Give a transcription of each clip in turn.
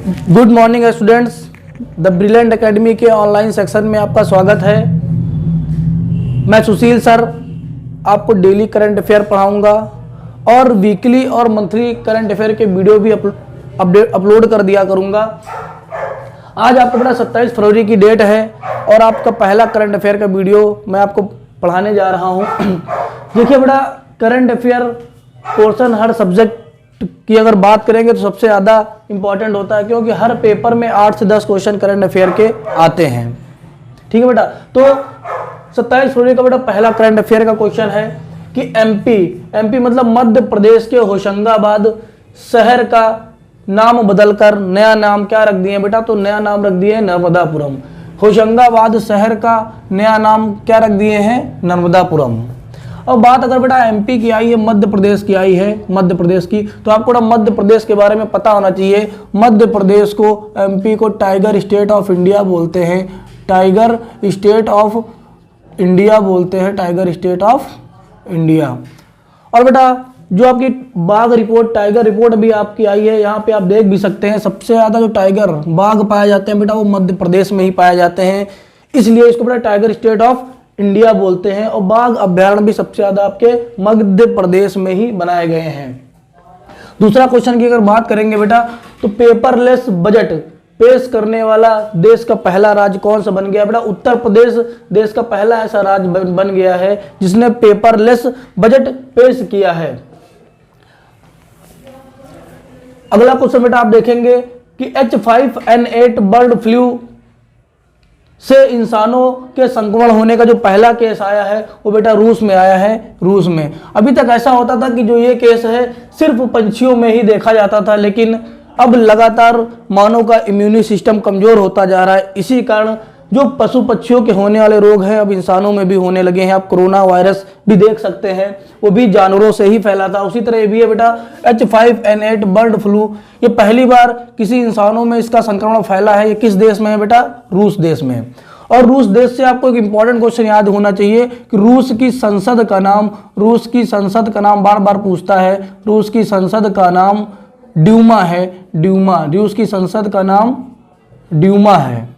Good morning students, the brilliant academy के online section में आपका स्वागत है। मैं सुशील सर आपको डेली करंट अफेयर पढ़ाऊंगा और वीकली और मंथली करंट अफेयर के वीडियो भी अपलोड कर दिया करूंगा। आज आपको बेटा 27 फरवरी की डेट है और आपका पहला करंट अफेयर का वीडियो मैं आपको पढ़ाने जा रहा हूं। देखिए बेटा, करंट अफेयर पोर्शन हर सब्जेक्ट की अगर बात करेंगे तो सबसे ज़्यादा इंपॉर्टेंट होता है, क्योंकि हर पेपर में 8 से 10 क्वेश्चन करंट अफेयर के आते हैं। ठीक है बेटा, तो 27 फरवरी का बेटा पहला करंट अफेयर का क्वेश्चन है कि एमपी मतलब मध्य प्रदेश के होशंगाबाद शहर का नाम बदलकर नया नाम क्या रख दिए बेटा? तो नया नाम रख दिए नर्मदापुरम। होशंगाबाद शहर का नया नाम क्या रख दिए हैं? नर्मदापुरम। अब बात अगर बेटा एमपी की आई है, मध्य प्रदेश की आई है, मध्य प्रदेश की, तो आपको बेटा मध्य प्रदेश के बारे में पता होना चाहिए। मध्य प्रदेश को, एमपी को टाइगर स्टेट ऑफ इंडिया बोलते हैं, टाइगर स्टेट ऑफ इंडिया बोलते हैं, टाइगर स्टेट ऑफ इंडिया। और बेटा जो आपकी बाघ रिपोर्ट, टाइगर रिपोर्ट भी आपकी आई है, यहाँ पे आप देख भी सकते हैं सबसे ज़्यादा जो टाइगर बाघ पाए जाते हैं बेटा वो मध्य प्रदेश में ही पाए जाते हैं, इसलिए इसको बेटा टाइगर स्टेट ऑफ इंडिया बोलते हैं। और बाघ अभ्यारण्य भी सबसे ज्यादा आपके मध्य प्रदेश में ही बनाए गए हैं। दूसरा क्वेश्चन की अगर बात करेंगे बेटा, तो पेपरलेस बजट पेश करने वाला देश का पहला राज्य कौन सा बन गया बेटा? उत्तर प्रदेश देश का पहला ऐसा राज्य बन गया है जिसने पेपरलेस बजट पेश किया है। अगला क्वेश्चन बेटा आप देखेंगे कि H5N8 बर्ड फ्लू से इंसानों के संक्रमण होने का जो पहला केस आया है वो बेटा रूस में आया है, रूस में। अभी तक ऐसा होता था कि जो ये केस है सिर्फ पंछियों में ही देखा जाता था, लेकिन अब लगातार मानव का इम्यूनी सिस्टम कमजोर होता जा रहा है, इसी कारण जो पशु पक्षियों के होने वाले रोग हैं अब इंसानों में भी होने लगे हैं। आप कोरोना वायरस भी देख सकते हैं, वो भी जानवरों से ही फैला था। उसी तरह ये भी है बेटा H5N8 बर्ड फ्लू, ये पहली बार किसी इंसानों में इसका संक्रमण फैला है। ये किस देश में है बेटा? रूस देश में। और रूस देश से आपको एक इंपॉर्टेंट क्वेश्चन याद होना चाहिए कि रूस की संसद का नाम बार बार पूछता है। रूस की संसद का नाम ड्यूमा है, ड्यूमा। रूस की संसद का नाम ड्यूमा है।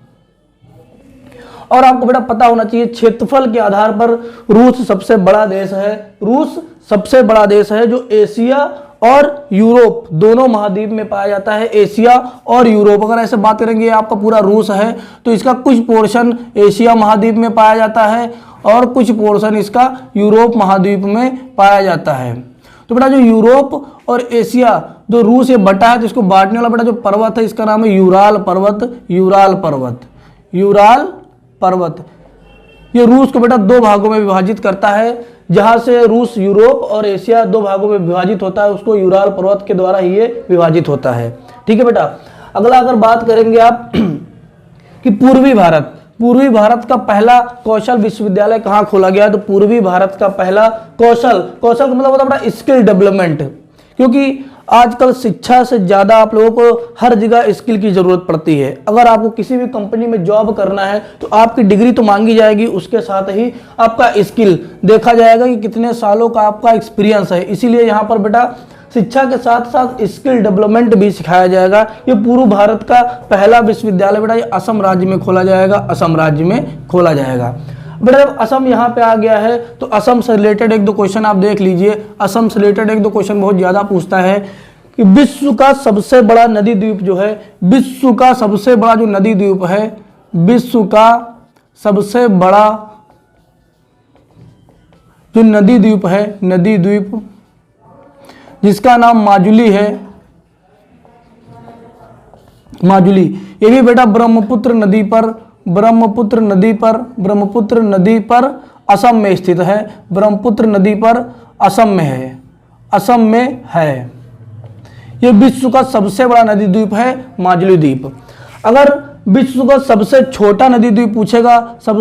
और आपको बेटा पता होना चाहिए क्षेत्रफल के आधार पर रूस सबसे बड़ा देश है। रूस सबसे बड़ा देश है जो एशिया और यूरोप दोनों महाद्वीप में पाया जाता है। एशिया और यूरोप, अगर ऐसे बात करेंगे आपका पूरा रूस है तो इसका कुछ पोर्शन एशिया महाद्वीप में पाया जाता है और कुछ पोर्शन इसका यूरोप महाद्वीप में पाया जाता है। तो बेटा जो यूरोप और एशिया जो रूस ये बटा है तो इसको बांटने वाला बेटा जो पर्वत है इसका नाम है यूराल पर्वत, यूराल पर्वत, यूराल पर्वत। ये रूस को बेटा दो भागों में विभाजित करता है, जहां से रूस यूरोप और एशिया दो भागों में विभाजित होता है उसको यूराल पर्वत के द्वारा ही ये विभाजित होता है। ठीक है बेटा, अगला अगर बात करेंगे आप कि पूर्वी भारत का पहला कौशल विश्वविद्यालय कहाँ खोला गया? तो पूर्वी भारत का पहला कौशल का मतलब होता है बेटा स्किल डेवलपमेंट, क्योंकि आजकल शिक्षा से ज़्यादा आप लोगों को हर जगह स्किल की ज़रूरत पड़ती है। अगर आपको किसी भी कंपनी में जॉब करना है तो आपकी डिग्री तो मांगी जाएगी, उसके साथ ही आपका स्किल देखा जाएगा कि कितने सालों का आपका एक्सपीरियंस है। इसीलिए यहाँ पर बेटा शिक्षा के साथ साथ स्किल डेवलपमेंट भी सिखाया जाएगा। ये पूर्व भारत का पहला विश्वविद्यालय बेटा ये असम राज्य में खोला जाएगा, असम राज्य में खोला जाएगा। बेटा जब असम यहाँ पे आ गया है तो असम से रिलेटेड एक दो क्वेश्चन आप देख लीजिए। असम से रिलेटेड एक दो क्वेश्चन बहुत ज्यादा पूछता है कि विश्व का सबसे बड़ा नदी द्वीप जो है, विश्व का सबसे बड़ा जो नदी द्वीप है, विश्व का सबसे बड़ा जो नदी द्वीप है, नदी द्वीप जिसका नाम माजुली है, माजुली, ये भी बेटा ब्रह्मपुत्र नदी पर असम में स्थित है। ब्रह्मपुत्र नदी पर असम में है। यह विश्व का सबसे बड़ा नदी द्वीप है माजुली द्वीप। अगर विश्व का सबसे छोटा नदी द्वीप पूछेगा, विश्व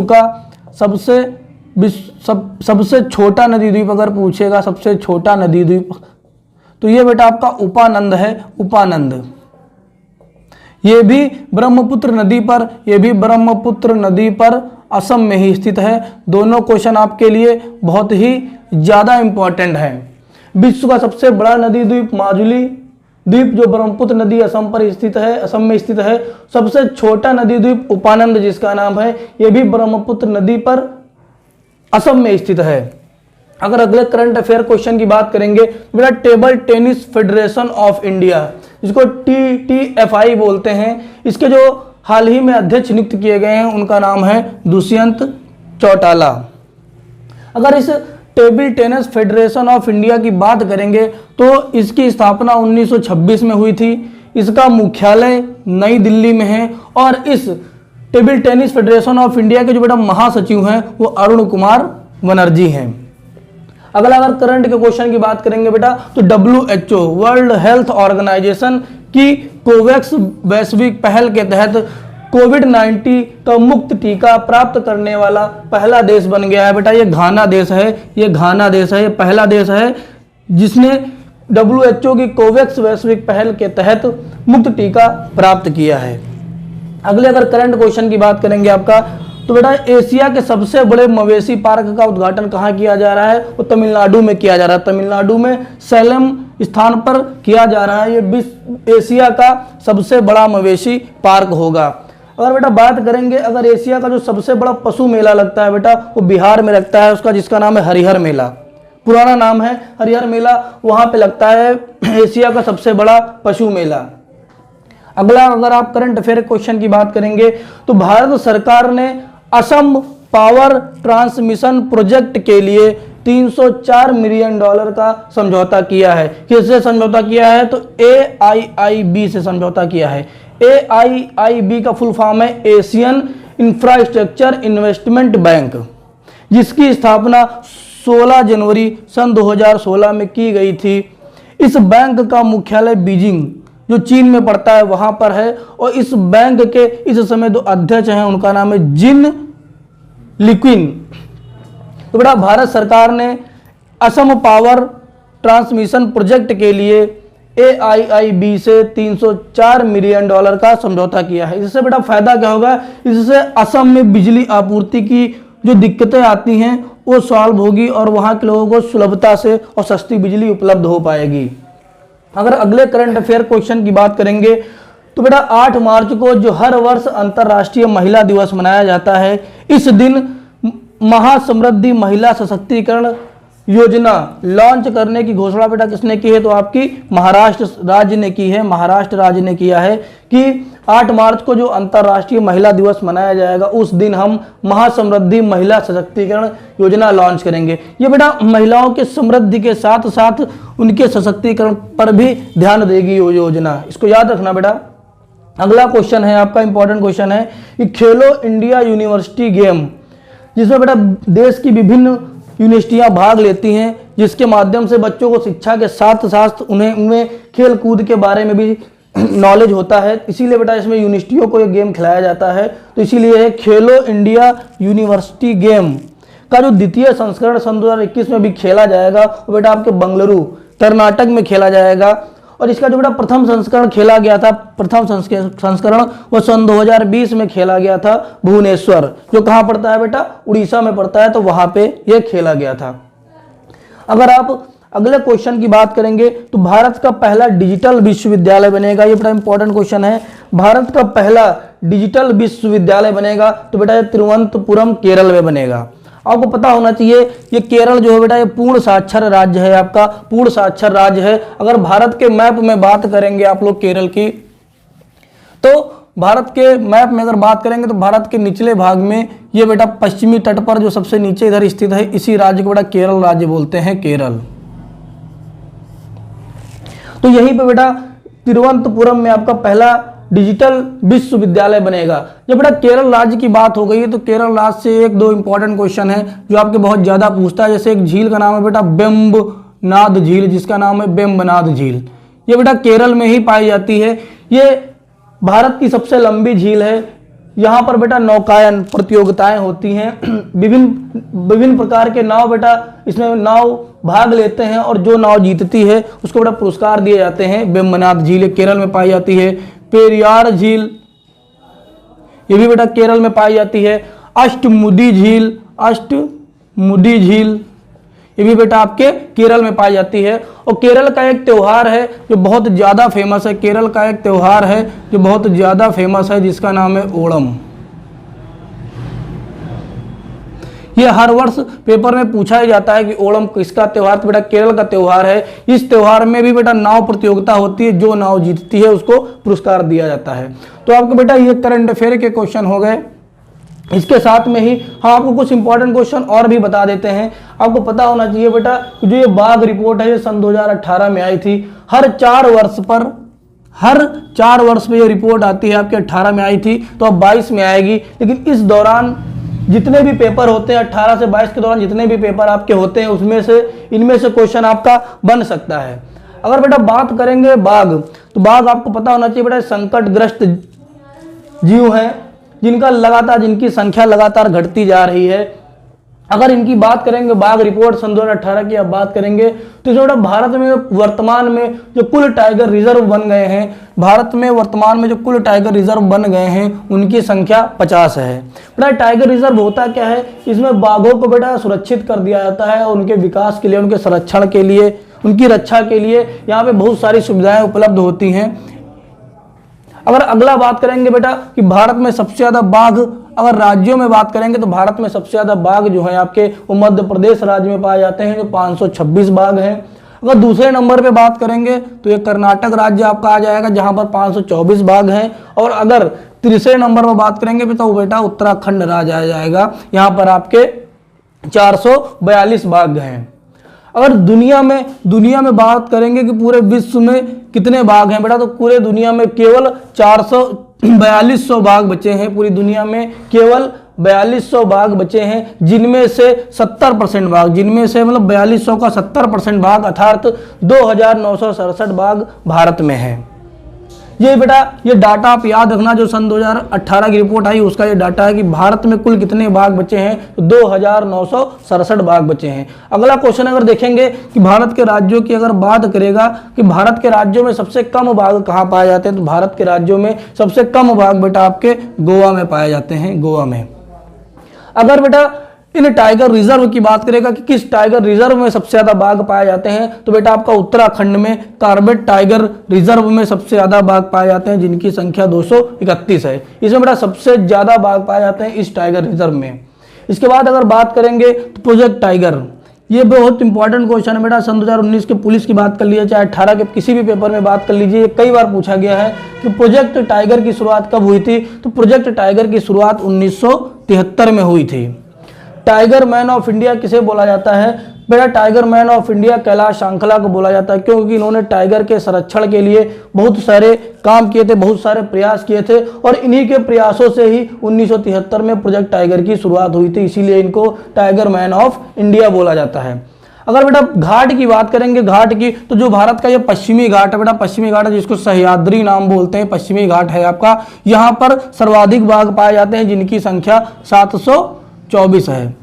का सबसे छोटा नदी द्वीप अगर पूछेगा, सबसे छोटा नदी द्वीप, तो ये बेटा आपका उपानंद है, उपानंद। ये भी ब्रह्मपुत्र नदी पर असम में ही स्थित है। दोनों क्वेश्चन आपके लिए बहुत ही ज्यादा इंपॉर्टेंट है। विश्व का सबसे बड़ा नदी द्वीप माजुली द्वीप जो ब्रह्मपुत्र नदी असम पर स्थित है, असम में स्थित है। सबसे छोटा नदी द्वीप उपानंद जिसका नाम है, यह भी ब्रह्मपुत्र नदी पर असम में स्थित है। अगर अगले करंट अफेयर क्वेश्चन की बात करेंगे, बेटा table tennis federation of India, जिसको TTFI बोलते हैं, इसके जो हाल ही में अध्यक्ष नियुक्त किए गए हैं उनका नाम है दुष्यंत चौटाला। अगर इस table tennis federation of India की बात करेंगे तो इसकी स्थापना 1926 में हुई थी। इसका मुख्यालय नई दिल्ली में है और इस table tennis federation of India के जो बेटा महासचिव हैं वो अरुण कुमार बनर्जी हैं। अगला अगर करंट के क्वेश्चन की बात करेंगे बेटा तो WHO वर्ल्ड हेल्थ ऑर्गेनाइजेशन की कोवैक्स वैश्विक पहल के तहत कोविड-19 का मुक्त टीका प्राप्त करने वाला पहला देश बन गया है। बेटा ये घाना देश है, ये घाना देश है, ये पहला देश है जिसने WHO की कोवैक्स वैश्विक पहल के तहत मुक्त टीका प्राप्त किया है। अगले अगर करंट क्वेश्चन की बात करेंगे आपका तो बेटा एशिया के सबसे बड़े मवेशी पार्क का उद्घाटन कहाँ किया जा रहा है, वो तमिलनाडु में किया जा रहा है। तमिलनाडु में सैलम स्थान पर किया जा रहा है। ये एशिया का सबसे बड़ा मवेशी पार्क होगा। अगर बेटा बात करेंगे, अगर एशिया का जो सबसे बड़ा पशु मेला लगता है बेटा वो बिहार में लगता है, उसका जिसका नाम है हरिहर मेला, पुराना नाम है हरिहर मेला, वहां पे लगता है एशिया का सबसे बड़ा पशु मेला। अगला अगर आप करंट अफेयर क्वेश्चन की बात करेंगे तो भारत सरकार ने असम पावर ट्रांसमिशन प्रोजेक्ट के लिए $304 मिलियन का समझौता किया है। किससे समझौता किया है तो AIIB से समझौता किया है। AIIB का फुल फॉर्म है एशियन इंफ्रास्ट्रक्चर इन्वेस्टमेंट बैंक, जिसकी स्थापना 16 जनवरी सन 2016 में की गई थी। इस बैंक का मुख्यालय बीजिंग जो चीन में पड़ता है वहां पर है और इस बैंक के इस समय जो अध्यक्ष हैं उनका नाम है जिन लिक्विन। तो बेटा भारत सरकार ने असम पावर ट्रांसमिशन प्रोजेक्ट के लिए AIIB से $304 मिलियन का समझौता किया है। इससे बेटा फायदा क्या होगा, इससे असम में बिजली आपूर्ति की जो दिक्कतें आती हैं वो सॉल्व होगी और वहां के लोगों को सुलभता से और सस्ती बिजली उपलब्ध हो पाएगी। अगर अगले करंट अफेयर क्वेश्चन की बात करेंगे तो बेटा 8 मार्च को जो हर वर्ष अंतर्राष्ट्रीय महिला दिवस मनाया जाता है, इस दिन महासमृद्धि महिला सशक्तिकरण योजना लॉन्च करने की घोषणा बेटा किसने की है तो आपकी महाराष्ट्र राज्य ने की है। महाराष्ट्र राज्य ने किया है कि 8 मार्च को जो अंतर्राष्ट्रीय महिला दिवस मनाया जाएगा उस दिन हम महासमृद्धि महिला सशक्तिकरण योजना लॉन्च करेंगे। ये बेटा महिलाओं के समृद्धि के साथ साथ उनके सशक्तिकरण पर भी ध्यान देगी ये योजना, इसको याद रखना बेटा। अगला क्वेश्चन है आपका इंपॉर्टेंट क्वेश्चन है कि खेलो इंडिया यूनिवर्सिटी गेम, जिसमें बेटा देश की विभिन्न यूनिवर्सिटियां भाग लेती हैं, जिसके माध्यम से बच्चों को शिक्षा के साथ साथ उनमें खेल कूद के बारे में भी नॉलेज होता है। इसीलिए बेटा इसमें यूनिवर्सिटियों को ये गेम खिलाया जाता है। तो इसीलिए खेलो इंडिया यूनिवर्सिटी गेम का जो द्वितीय संस्करण सन 2021 में भी खेला जाएगा वो बेटा आपके बंगलुरु कर्नाटक में खेला जाएगा। और इसका जो बेटा प्रथम संस्करण खेला गया था, प्रथम संस्करण वो सन 2020 में खेला गया था भुवनेश्वर, जो कहाँ पड़ता है बेटा उड़ीसा में पड़ता है, तो वहां पे ये खेला गया था। अगर आप अगले क्वेश्चन की बात करेंगे तो भारत का पहला डिजिटल विश्वविद्यालय बनेगा, ये बड़ा इंपॉर्टेंट क्वेश्चन है। भारत का पहला डिजिटल विश्वविद्यालय बनेगा तो बेटा ये तिरुवनंतपुरम केरल में बनेगा। आपको पता होना चाहिए ये केरल जो है बेटा ये पूर्ण साक्षर राज्य है, आपका पूर्ण साक्षर राज्य है। अगर भारत के मैप में बात करेंगे आप लोग केरल की, तो भारत के मैप में अगर बात करेंगे तो भारत के निचले भाग में ये बेटा पश्चिमी तट पर जो सबसे नीचे इधर स्थित है, इसी राज्य को बेटा केरल राज्य बोलते हैं, केरल। तो यहीं पे बेटा तिरुवनंतपुरम में आपका पहला डिजिटल विश्वविद्यालय बनेगा। जब बेटा केरल राज्य की बात हो गई है तो केरल राज्य से एक दो इंपॉर्टेंट क्वेश्चन है जो आपके बहुत ज्यादा पूछता है। जैसे एक झील का नाम है बेटा बेम्बनाद झील, जिसका नाम है बेम्बनाद झील, ये बेटा केरल में ही पाई जाती है। ये भारत की सबसे लंबी झील है। यहाँ पर बेटा नौकायन प्रतियोगिताएं होती हैं, विभिन्न प्रकार के नाव बेटा इसमें नाव भाग लेते हैं और जो नाव जीतती है उसको बेटा पुरस्कार दिए जाते हैं। बेम्बनाद झील केरल में पाई जाती है। पेरियार झील ये भी बेटा केरल में पाई जाती है। अष्टमुदी झील, अष्टमुदी झील ये भी बेटा आपके केरल में पाई जाती है। और केरल का एक त्यौहार है जो बहुत ज़्यादा फेमस है, केरल का एक त्यौहार है जो बहुत ज़्यादा फेमस है, जिसका नाम है ओणम। ये हर वर्ष पेपर में पूछा ही जाता है कि ओणम किसका त्यौहार, तो बेटा केरल का त्यौहार है। इस त्यौहार में भी बेटा नाव प्रतियोगिता होती है, जो नाव जीतती है उसको पुरस्कार दिया जाता है। तो आपको बेटा ये करंट अफेयर के क्वेश्चन हो गए। इसके साथ में ही हम आपको कुछ इंपॉर्टेंट क्वेश्चन और भी बता देते हैं। आपको पता होना चाहिए बेटा जो ये बाघ रिपोर्ट है ये सन 2018 में आई थी। हर 4 वर्ष में ये रिपोर्ट आती है, आपके 18 में आई थी तो अब 22 में आएगी। लेकिन इस दौरान जितने भी पेपर होते हैं 18 से 22 के दौरान जितने भी पेपर आपके होते हैं उसमें से इनमें से क्वेश्चन आपका बन सकता है। अगर बेटा बात करेंगे बाघ, तो बाघ आपको पता होना चाहिए बेटा संकटग्रस्त जीव हैं जिनकी संख्या लगातार घटती जा रही है। अगर इनकी बात करेंगे बाघ रिपोर्ट सन 2018 की अब बात करेंगे तो जो भारत में वर्तमान में जो कुल टाइगर रिजर्व बन गए हैं, भारत में वर्तमान में जो कुल टाइगर रिजर्व बन गए हैं उनकी संख्या 50 है। बेटा टाइगर रिजर्व होता क्या है, इसमें बाघों को बेटा सुरक्षित कर दिया जाता है और उनके विकास के लिए, उनके संरक्षण के लिए, उनकी रक्षा के लिए यहाँ पे बहुत सारी सुविधाएं उपलब्ध होती हैं। अगर अगला बात करेंगे बेटा कि भारत में सबसे ज़्यादा बाघ, अगर राज्यों में बात करेंगे तो भारत में सबसे ज़्यादा बाघ जो है आपके वो मध्य प्रदेश राज्य में पाए जाते हैं, जो 526 बाघ हैं। अगर दूसरे नंबर पे बात करेंगे तो ये कर्नाटक राज्य आपका आ जाएगा जहां पर 524 बाघ हैं। और अगर तीसरे नंबर पर बात करेंगे तो बेटा उत्तराखंड राज्य आ जाएगा, यहाँ पर आपके 442 बाघ हैं। अगर दुनिया में बात करेंगे कि पूरे विश्व में कितने बाघ हैं बेटा, तो पूरे दुनिया में केवल 4200 बाघ बचे हैं। पूरी दुनिया में केवल 4200 बाघ बचे हैं, जिनमें से 70% बाघ, जिनमें से मतलब 4200 का 70% बाघ अर्थात 2967 बाघ भारत में है। ये बेटा ये डाटा आप याद रखना, जो सन 2018 की रिपोर्ट आई उसका ये डाटा है कि भारत में कुल कितने बाघ बचे हैं, तो 2967 बाघ बचे हैं। अगला क्वेश्चन अगर देखेंगे कि भारत के राज्यों की अगर बात करेगा कि भारत के राज्यों में सबसे कम बाघ कहाँ पाए जाते हैं, तो भारत के राज्यों में सबसे कम बाघ बेटा आपके गोवा में पाए जाते हैं, गोवा में। अगर बेटा इन टाइगर रिजर्व की बात करेगा कि किस टाइगर रिजर्व में सबसे ज्यादा बाघ पाए जाते हैं, तो बेटा आपका उत्तराखंड में कॉर्बेट टाइगर रिजर्व में सबसे ज्यादा बाघ पाए जाते हैं, जिनकी संख्या 231 है। इसमें बेटा सबसे ज्यादा बाघ पाए जाते हैं इस टाइगर रिजर्व में। इसके बाद अगर बात करेंगे तो प्रोजेक्ट टाइगर, ये बहुत इंपॉर्टेंट क्वेश्चन है बेटा। सन 2019 के पुलिस की बात कर लीजिए, चाहे 18 के किसी भी पेपर में बात कर लीजिए, कई बार पूछा गया है कि प्रोजेक्ट टाइगर की शुरुआत कब हुई थी, तो प्रोजेक्ट टाइगर की शुरुआत 1973 में हुई थी। टाइगर मैन ऑफ इंडिया किसे बोला जाता है, बेटा tiger man of India Kailash Sankhla को बोला जाता है, क्योंकि इन्होंने टाइगर के संरक्षण के लिए बहुत सारे काम किए थे, बहुत सारे प्रयास किए थे, और इन्हीं के प्रयासों से ही 1973 में प्रोजेक्ट टाइगर की शुरुआत हुई थी, इसीलिए इनको टाइगर मैन ऑफ इंडिया बोला जाता है। अगर बेटा घाट की बात करेंगे, घाट की, तो जो भारत का ये पश्चिमी घाट है बेटा, पश्चिमी घाट है जिसको सह्याद्री नाम बोलते हैं, पश्चिमी घाट है आपका, यहाँ पर सर्वाधिक बाघ पाए जाते हैं, जिनकी संख्या 724 है।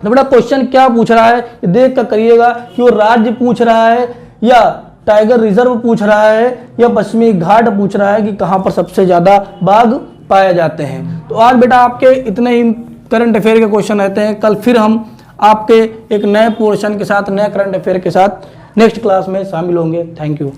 तो बेटा क्वेश्चन क्या पूछ रहा है देख कर करिएगा कि वो राज्य पूछ रहा है या टाइगर रिजर्व पूछ रहा है या पश्चिमी घाट पूछ रहा है कि कहाँ पर सबसे ज्यादा बाघ पाए जाते हैं। तो आज बेटा आपके इतने ही करंट अफेयर के क्वेश्चन रहते हैं। कल फिर हम आपके एक नए पोर्शन के साथ, नए करंट अफेयर के साथ नेक्स्ट क्लास में शामिल होंगे। Thank you.